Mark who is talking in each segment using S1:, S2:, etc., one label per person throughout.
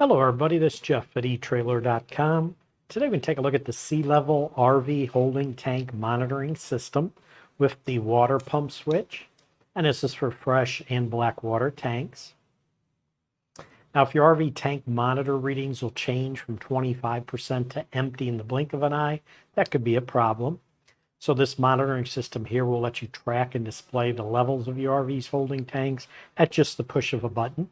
S1: Hello everybody, this is Jeff at etrailer.com. Today we're going to take a look at the SeeLeveL RV holding tank monitoring system with the water pump switch. And this is for fresh and black water tanks. Now if your RV tank monitor readings will change from 25% to empty in the blink of an eye, that could be a problem. So this monitoring system here will let you track and display the levels of your RV's holding tanks at just the push of a button.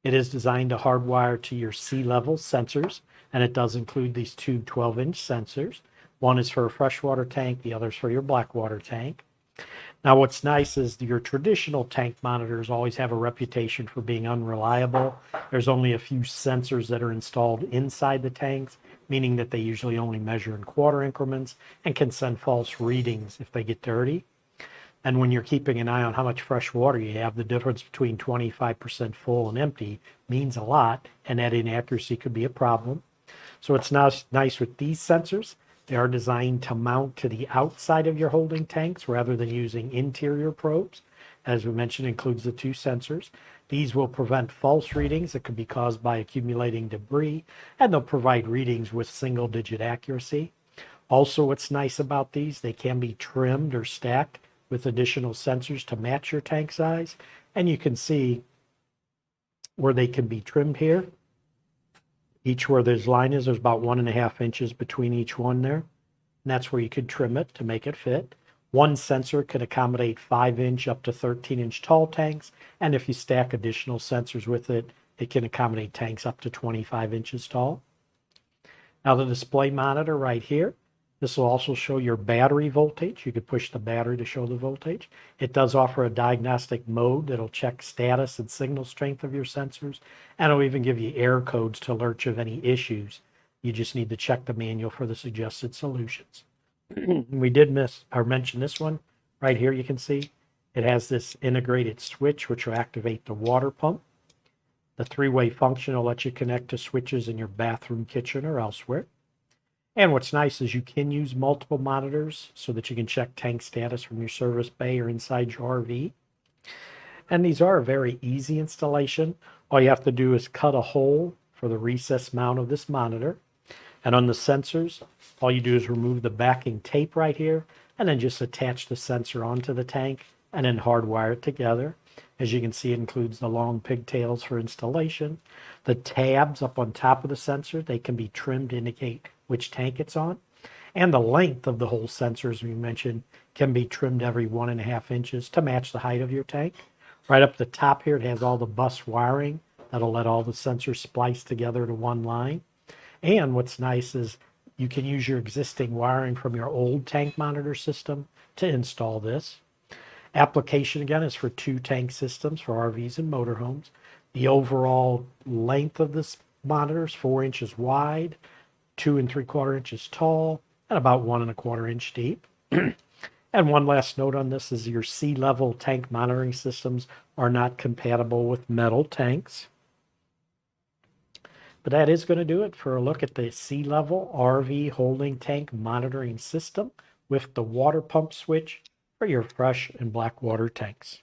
S1: It is designed to hardwire to your SeeLeveL sensors, and it does include these two 12-inch sensors. One is for a freshwater tank, the other is for your black water tank. Now, what's nice is your traditional tank monitors always have a reputation for being unreliable. There's only a few sensors that are installed inside the tanks, meaning that they usually only measure in quarter increments and can send false readings if they get dirty. And when you're keeping an eye on how much fresh water you have, the difference between 25% full and empty means a lot, and that inaccuracy could be a problem. So it's nice with these sensors. They are designed to mount to the outside of your holding tanks rather than using interior probes. As we mentioned, includes the two sensors. These will prevent false readings that could be caused by accumulating debris, and they'll provide readings with single-digit accuracy. Also, what's nice about these, they can be trimmed or stacked with additional sensors to match your tank size. And you can see where they can be trimmed here. Each where this line is, there's about 1.5 inches between each one there. And that's where you could trim it to make it fit. One sensor could accommodate 5-inch up to 13-inch tall tanks. And if you stack additional sensors with it, it can accommodate tanks up to 25 inches tall. Now the display monitor right here, this will also show your battery voltage. You could push the battery to show the voltage. It does offer a diagnostic mode that'll check status and signal strength of your sensors, and it'll even give you error codes to alert you of any issues. You just need to check the manual for the suggested solutions. We did mention this one right here. You can see it has this integrated switch which will activate the water pump. The three-way function will let you connect to switches in your bathroom, kitchen, or elsewhere. And what's nice is you can use multiple monitors so that you can check tank status from your service bay or inside your RV. And these are a very easy installation. All you have to do is cut a hole for the recess mount of this monitor. And on the sensors, all you do is remove the backing tape right here and then just attach the sensor onto the tank and then hardwire it together. As you can see, it includes the long pigtails for installation. The tabs up on top of the sensor, they can be trimmed to indicate which tank it's on. And the length of the whole sensor, as we mentioned, can be trimmed every 1.5 inches to match the height of your tank. Right up the top here, it has all the bus wiring that'll let all the sensors splice together to one line. And what's nice is you can use your existing wiring from your old tank monitor system to install this. Application, again, is for 2 tank systems for RVs and motorhomes. The overall length of this monitor is 4 inches wide, 2 3/4 inches tall, and about 1 1/4 inch deep. And one last note on this is your SeeLeveL tank monitoring systems are not compatible with metal tanks. But that is going to do it for a look at the SeeLeveL RV holding tank monitoring system with the water pump switch for your fresh and black water tanks.